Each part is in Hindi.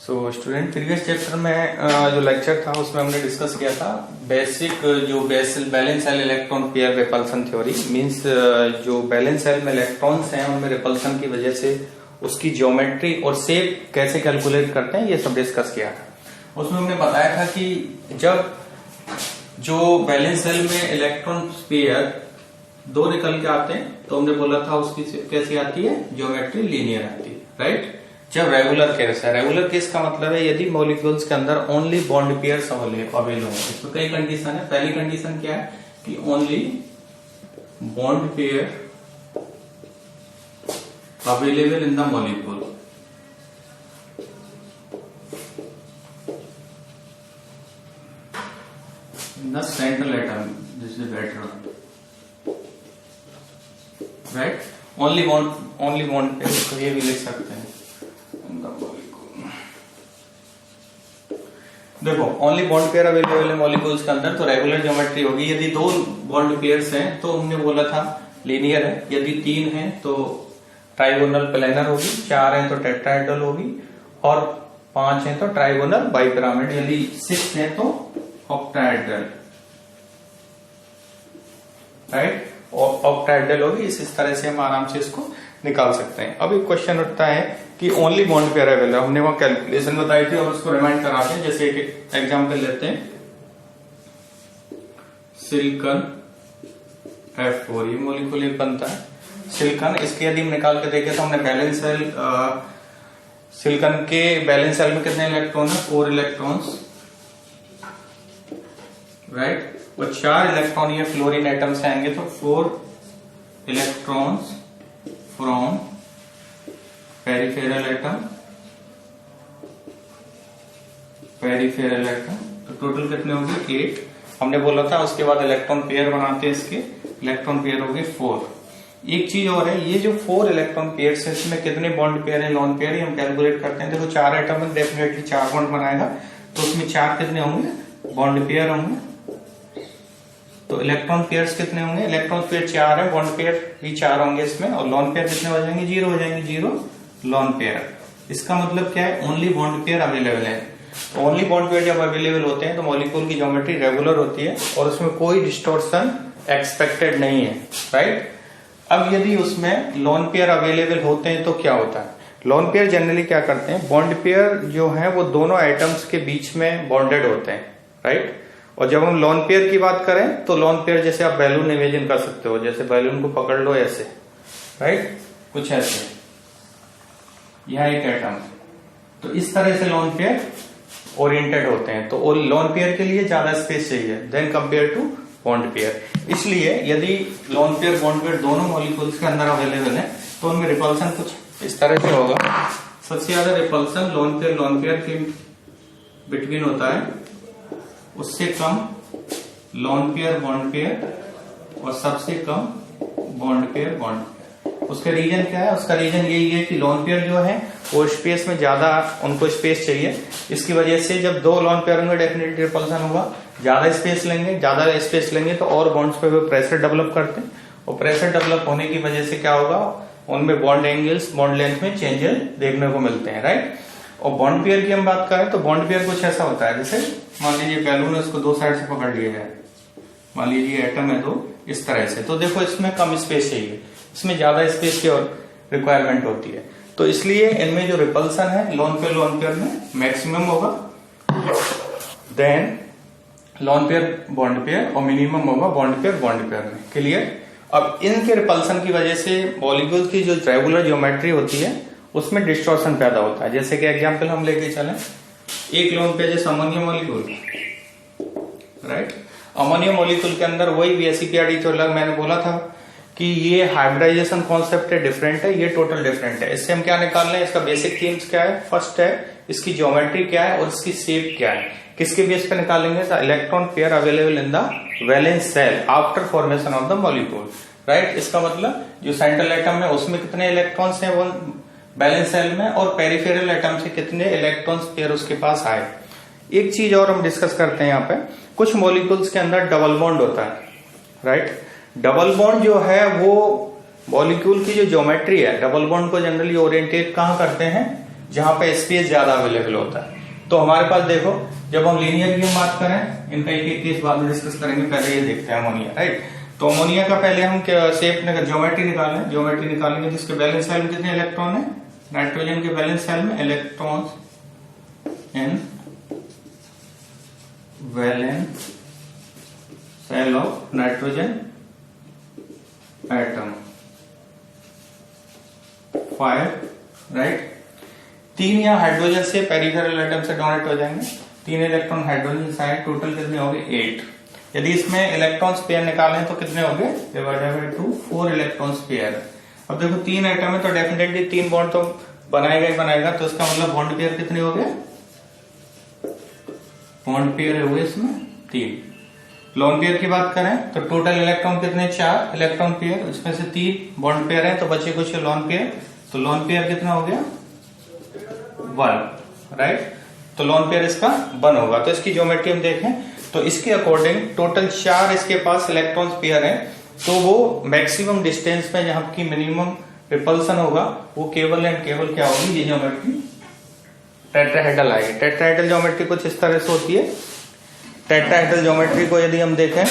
स्टूडेंट प्रीवियस चैप्टर में जो लेक्चर था उसमें हमने डिस्कस किया था बेसिक जो balance cell electron pair repulsion theory means जो बैलेंस सेल में इलेक्ट्रॉन्स हैं उनमें रिपल्सन की वजह से उसकी ज्योमेट्री और शेप कैसे कैलकुलेट करते हैं ये सब डिस्कस किया था। उसमें हमने बताया था कि जब जो बैलेंस सेल में इलेक्ट्रॉन पेयर दो निकल के आते हैं तो हमने बोला था उसकी कैसी आती है, ज्योमेट्री लीनियर आती है, राइट। जब रेगुलर केस है, रेगुलर केस का मतलब है यदि मॉलिक्यूल्स के अंदर ओनली बॉन्ड पेयर्स अवेलेबल हों। इसमें कई कंडीशन है। पहली कंडीशन क्या है कि only bond pair available in the molecule. In the central atom, this is better, right. Only bond pair, तो ये भी लिख सकते हैं। देखो ओनली बॉन्ड पेयर अवेलेबल है मॉलिक्यूल्स के अंदर तो रेगुलर ज्योमेट्री होगी। यदि दो बॉन्ड पेयर्स हैं तो हमने बोला था लीनियर है, यदि तीन हैं तो ट्राइगोनल प्लेनर होगी, चार हैं तो टेट्राहेड्रल होगी और पांच हैं तो ट्राइगोनल बाइपिरामिड, यदि 6 हैं तो ऑक्टाहेड्रल, राइट। ऑक्टाहेड्रल होगी। इस तरह से हम आराम से इसको निकाल सकते हैं। अब एक क्वेश्चन उठता है कि ओनली बॉन्ड पेयर अवेलेबल, हमने वहां कैलकुलेशन बताई थी और उसको रिमाइंड कराते हैं। जैसे एक एग्जांपल लेते हैं, सिलिकॉन F4, ये मॉलिक्यूल एक बनता है सिलिकॉन। इसके यदि हम निकाल के देखें तो हमने बैलेंस सेल, सिलिकॉन के बैलेंस सेल में कितने इलेक्ट्रॉन है, 4 इलेक्ट्रॉन्स, राइट। और 4 इलेक्ट्रॉन ये फ्लोरीन एटम से आएंगे तो 4 इलेक्ट्रॉन्स फ्रॉम पेरिफेरल एटम, तो टोटल कितने होंगे 8। हमने बोला था उसके बाद इलेक्ट्रॉन पेयर बनाते हैं, इसके इलेक्ट्रॉन पेयर हो गए 4। एक चीज और है, ये जो 4 इलेक्ट्रॉन पेयर है इसमें कितने बॉन्ड पेयर है, लोन पेयर, हम कैलकुलेट करते हैं। देखो 4 एटम में डेफिनेटली 4 बॉन्ड बनाएगा तो उसमें 4 कितने होंगे, बॉन्ड पेयर होंगे। तो इलेक्ट्रॉन पेयर्स कितने होंगे, इलेक्ट्रॉन पेयर 4 है, बॉन्ड पेयर भी 4 होंगे इसमें, और लोन पेयर कितने हो जाएंगे, 0 हो जाएंगे, 0 लोन पेयर। इसका मतलब क्या है, ओनली बॉन्ड पेयर अवेलेबल है। ओनली बॉन्ड पेयर जब अवेलेबल होते हैं तो मॉलिक्यूल की ज्योमेट्री रेगुलर होती है और उसमें कोई डिस्टोर्शन एक्सपेक्टेड नहीं है, राइट। अब यदि उसमें लोन पेयर अवेलेबल होते हैं तो क्या होता है, लोन पेयर जनरली क्या करते हैं, बॉन्ड पेयर जो है वो दोनों एटम्स के बीच में बॉन्डेड होते हैं, राइट। और जब हम लोन पेयर की बात करें तो लोन पेयर जैसे आप बैलून इमेजिन कर सकते हो, जैसे बैलून को पकड़ लो ऐसे, राइट, कुछ ऐसे, यहां एक एटम, तो इस तरह से लोन पेयर ओरिएंटेड होते हैं। तो लोन पेयर के लिए ज्यादा स्पेस चाहिए then compare to bond pair. इसलिए यदि लोन पेयर बॉन्ड पेयर दोनों मॉलिक्यूल्स के अंदर अवेलेबल है तो उनमें रिपल्सन कुछ इस तरह से होगा। सबसे ज्यादा रिपल्सन लोन पेयर के बिटवीन होता है, उससे कम लोन पेयर बॉन्ड पेयर और सबसे कम बॉन्ड पेयर बॉन्ड पेयर। उसका रीजन क्या है, उसका रीजन यही है कि लोन पेयर जो है वो स्पेस में ज्यादा उनको स्पेस चाहिए। इसकी वजह से जब दो लोन पेयर होंगे डेफिनेटली रिपल्सन होगा, ज्यादा स्पेस लेंगे तो और बॉन्ड्स पे वो प्रेशर डेवलप करते हैं और प्रेशर डेवलप होने की वजह से क्या होगा, उनमें बॉन्ड एंगल्स, बॉन्ड लेंथ में चेंजेस देखने को मिलते हैं, राइट। और बॉन्ड पेयर की हम बात करें तो बॉन्ड पेयर कुछ ऐसा होता है, जैसे मान लीजिए बैलून है, उसको दो साइड से पकड़ लिया जाए, मान लीजिए एटम है दो, इस तरह से, तो देखो इसमें कम स्पेस चाहिए, इसमें ज्यादा स्पेस की और रिक्वायरमेंट होती है। तो इसलिए इनमें जो रिपल्सन है लोन पेयर में मैक्सिमम होगा, then lone pair bond pair, और मिनिमम होगा बॉन्ड पेयर में। क्लियर। अब इनके रिपल्सन की वजह से मॉलिक्यूल की जो रेगुलर ज्योमेट्री होती है उसमें डिस्टॉर्शन पैदा होता है। जैसे कि एग्जांपल हम लेके चलें, एक लोन पेयर जैसे ammonium molecule, right. Ammonium molecule के अंदर वही VSEPR तो अलग, मैंने बोला था कि ये हाइब्रिडाइजेशन कॉन्सेप्ट है, डिफरेंट है, ये टोटल डिफरेंट है। इससे हम क्या निकाल रहे हैं, इसका बेसिक थीम्स क्या है, फर्स्ट है इसकी ज्योमेट्री क्या है और इसकी शेप क्या है। किसके बेस पे निकालेंगे, electron pair available in the valence shell after formation of the molecule, right. इसका मतलब जो सेंट्रल एटम है उसमें कितने इलेक्ट्रॉन्स हैं वो बैलेंस सेल में, और पेरिफेरल एटम से कितने इलेक्ट्रॉन्स पेयर उसके पास आए। एक चीज और हम डिस्कस करते हैं यहाँ पे, कुछ मॉलिक्यूल्स के अंदर डबल बॉन्ड होता है, राइट। डबल बॉन्ड जो है वो मॉलिक्यूल की जो ज्योमेट्री है, डबल बॉन्ड को जनरली ओरिएंटेट कहाँ करते हैं, जहां पे स्पेस ज्यादा अवेलेबल होता है। तो हमारे पास देखो, जब हम लीनियर की बात करें, इनका एक केस बाद में डिस्कस करेंगे, पहले ये देखते हैं अमोनिया, राइट। तो अमोनिया का पहले हम शेप ज्योमेट्री निकालें, ज्योमेट्री निकालेंगे तो इसके बैलेंस सेल में कितने इलेक्ट्रॉन है, नाइट्रोजन के बैलेंस सेल में electrons in valence shell of nitrogen atom 5, right. 3 या हाइड्रोजन से पेरिफेरल एटम से डोनेट हो जाएंगे, 3 इलेक्ट्रॉन हाइड्रोजन साइड, टोटल कितने हो गए 8। यदि इसमें इलेक्ट्रॉन्स पेयर निकालें तो कितने हो गए, डिवाइडेड बाय 2, 4 इलेक्ट्रॉन्स पेयर। अब देखो 3 एटम है तो डेफिनेटली 3 बॉन्ड तो बनाएगा ही बनाएगा, तो इसका मतलब बॉन्ड पेयर कितने हो गए, बॉन्ड पेयर हो गए इसमें 3। लोन पेयर की बात करें तो टोटल इलेक्ट्रॉन कितने, 4 इलेक्ट्रॉन पेयर, उसमें से 3 बॉन्ड पेयर है तो बचे कुछ लोन पेयर, तो लोन पेयर कितना हो गया 1, राइट। तो लोन पेयर इसका 1 होगा। तो इसकी ज्योमेट्री हम देखें तो इसके अकॉर्डिंग टोटल 4 इसके पास इलेक्ट्रॉन पेयर है, तो वो मैक्सिमम डिस्टेंस में जहां की मिनिमम रिपल्सन होगा वो केवल एंड केवल क्या होगी, ये ज्योमेट्री टेट्राहेड्रल आएगी। टेट्राहेड्रल ज्योमेट्री कुछ इस तरह से होती है। टेट्राहेड्रल ज्योमेट्री को यदि हम देखें,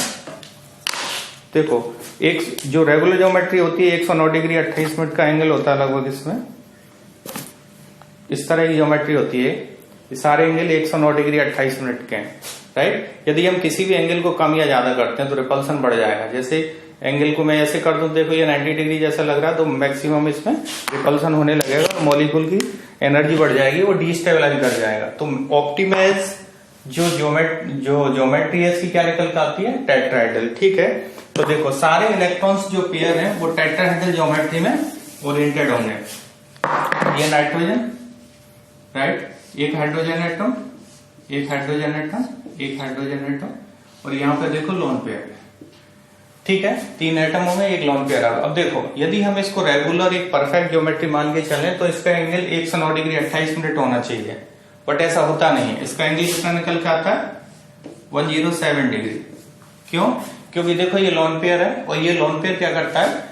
देखो एक जो रेगुलर ज्योमेट्री होती है 109 डिग्री 28 मिनट का एंगल होता है लगभग, इसमें इस तरह की ज्योमेट्री होती है, ये सारे एंगल 109 डिग्री 28 मिनट के हैं, राइट। यदि हम किसी भी एंगल को कम या ज्यादा करते हैं तो रिपल्सन बढ़ जाएगा। जैसे एंगल को मैं ऐसे कर दूं, देखो ये 90 डिग्री जैसा लग रहा है, तो मैक्सिमम इसमें रिपल्सन होने लगेगा और मॉलिक्यूल की एनर्जी बढ़ जाएगी, वो डिस्टेबलाइज कर जाएगा। तो ऑप्टिमाइज जो ज्योमेट्री है इसकी क्या निकल कर आती है, टेट्राहेड्रल, ठीक है। तो देखो सारे इलेक्ट्रॉन्स जो पेयर हैं वो टेट्राहेड्रल ज्योमेट्री में ओरिएंटेड होंगे। ये नाइट्रोजन, राइट, एक हाइड्रोजन एटम, एक हाइड्रोजन एटम, एक हाइड्रोजन एटम, और यहाँ पे देखो लोन पेयर, ठीक है। 3 एटम होंगे, एक लोन पेयर आएगा। अब देखो यदि हम इसको रेगुलर एक परफेक्ट ज्योमेट्री मान के चलें तो इसका एंगल 109 डिग्री 28 मिनट होना चाहिए, बट ऐसा होता नहीं है। इसका एंगल कितना निकल के आता है 107 डिग्री। क्यों, क्योंकि देखो ये लोन पेयर है और ये लोन पेयर क्या करता है,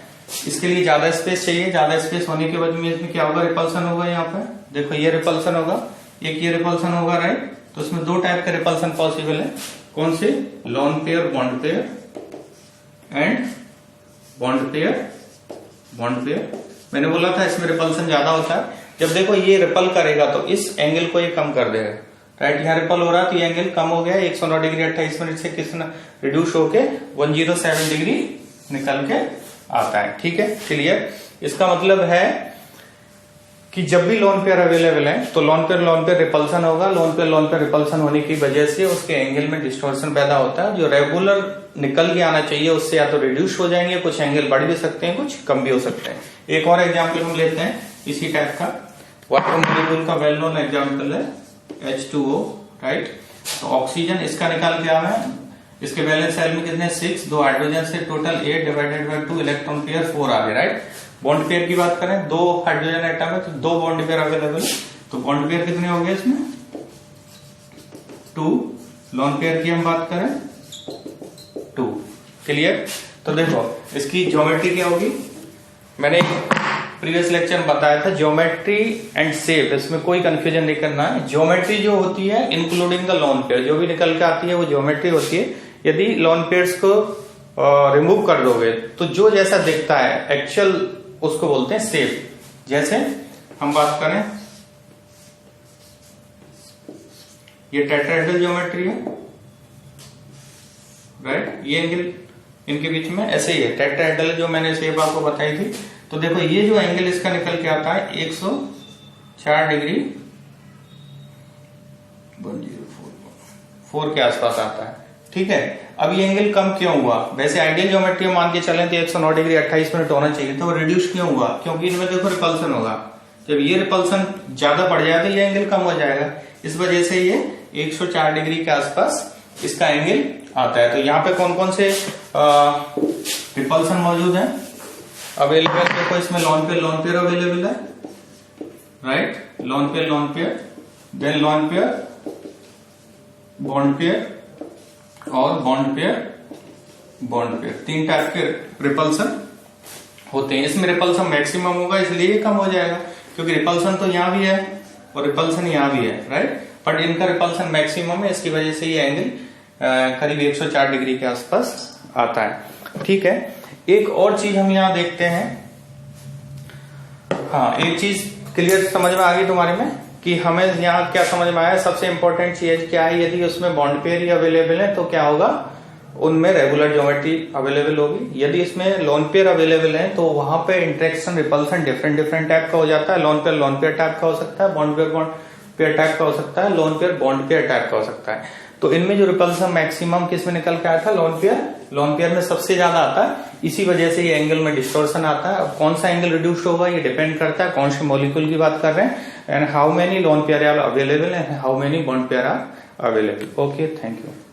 इसके लिए ज्यादा स्पेस चाहिए, ज्यादा स्पेस होने के वजह में इसमें क्या होगा, रिपल्सन होगा। यहाँ पे देखो ये रिपल्सन होगा, एक ये रिपल्सन होगा, राइट। तो इसमें 2 टाइप के रिपल्सन पॉसिबल है, कौन से, loan pair bond pair and bond pair bond pair. मैंने बोला था इसमें रिपल्सन ज्यादा होता है। जब देखो ये रिपल करेगा तो इस एंगल को ये कम कर देगा, राइट। यहाँ रिपल हो रहा है तो ये एंगल कम हो गया, 109 डिग्री 28 मिनट से कितना रिड्यूस होके 107 डिग्री निकल के आता है, ठीक है, क्लियर। इसका मतलब है कि जब भी लोन पेयर अवेलेबल है तो लोन पेयर रिपल्सन होगा, लोन पेयर रिपल्सन होने की वजह से उसके एंगल में डिस्टॉर्शन पैदा होता है। जो रेगुलर निकल के आना चाहिए उससे या तो रिड्यूस हो जाएंगे, कुछ एंगल बढ़ भी सकते हैं, कुछ कम भी हो सकते हैं। एक और एग्जाम्पल हम लेते हैं इसी टाइप का, वाटर मॉलिक्यूल का वेल नोन एग्जाम्पल है H2O, राइट। तो ऑक्सीजन इसका निकाल के आना है, इसके बैलेंस सेल में कितने 6, 2 हाइड्रोजन से total 8 divided by 2 electron pair 4 आ गए, राइट। बॉन्ड पेयर की बात करें 2 हाइड्रोजन एटम है तो 2 बॉन्ड पेयर अवेलेबल है, तो बॉन्ड पेयर कितने हो गए इसमें 2। लोन पेयर की हम बात करें 2, क्लियर। तो देखो इसकी ज्योमेट्री क्या होगी, मैंने प्रीवियस लेक्चर में बताया था, ज्योमेट्री एंड शेप, इसमें कोई कंफ्यूजन नहीं करना है। ज्योमेट्री जो होती है इंक्लूडिंग द लोन पेयर, जो भी निकल के आती है वो ज्योमेट्री होती है। यदि लोन पेयर्स को रिमूव कर दोगे तो जो जैसा दिखता है एक्चुअल उसको बोलते हैं शेप। जैसे हम बात करें ये टेट्राहेड्रल ज्योमेट्री है, राइट। ये एंगल इनके बीच में ऐसे ही है, टेट्राहेड्रल जो मैंने शेप आपको बताई थी। तो देखो ये जो एंगल इसका निकल के आता है 104 डिग्री 104 के आसपास आता है, ठीक है। अब ये एंगल कम क्यों हुआ, वैसे आइडियल ज्योमेट्री मान के चलें तो 109 डिग्री 28 मिनट होना चाहिए, तो रिड्यूस क्यों हुआ, क्योंकि इनमें देखो रिपल्सन होगा। जब ये रिपल्सन ज्यादा बढ़ जाए तो ये एंगल कम हो जाएगा, इस वजह से ये 104 डिग्री के आसपास इसका एंगल आता है। तो यहाँ पे कौन कौन से रिपल्सन मौजूद है अवेलेबल, देखो इसमें लोन पेयर अवेलेबल है, right. Lone pair then lone pair bond pair और बॉन्ड पेयर 3 टाइप के रिपल्सन होते हैं। इसमें रिपल्सन मैक्सिमम होगा इसलिए कम हो जाएगा, क्योंकि रिपल्सन तो यहाँ भी है और रिपल्सन यहाँ भी है, राइट, बट इनका रिपल्सन मैक्सिमम है, इसकी वजह से ये एंगल करीब 104 डिग्री के आसपास आता है। ठीक है, एक और चीज हम यहाँ देखते हैं। हाँ, एक चीज क्लियर समझ में आ गई तुम्हारे में कि हमें यहाँ क्या समझ में आया, सबसे इंपॉर्टेंट चीज क्या है, यदि उसमें बॉन्ड पेयर ही अवेलेबल है तो क्या होगा, उनमें रेगुलर ज्योमेट्री अवेलेबल होगी। यदि इसमें लोन पेयर अवेलेबल है तो वहां पे इंटरेक्शन रिपल्सन डिफरेंट टाइप का हो जाता है। लोन पेयर टाइप का हो सकता है, बॉन्ड पेयर टाइप का हो सकता है, lone pair bond pair type का हो सकता है। तो इनमें जो रिपल्सन मैक्सिमम किस में निकल के आया था, लोन पेयर में सबसे ज्यादा आता है। इसी वजह से ये एंगल में डिस्टोर्शन आता है। अब कौन सा एंगल रिड्यूस होगा ये डिपेंड करता है कौन से मॉलिक्यूल की बात कर रहे हैं, and how many lone pair are available and how many bond pair are available. Okay, thank you.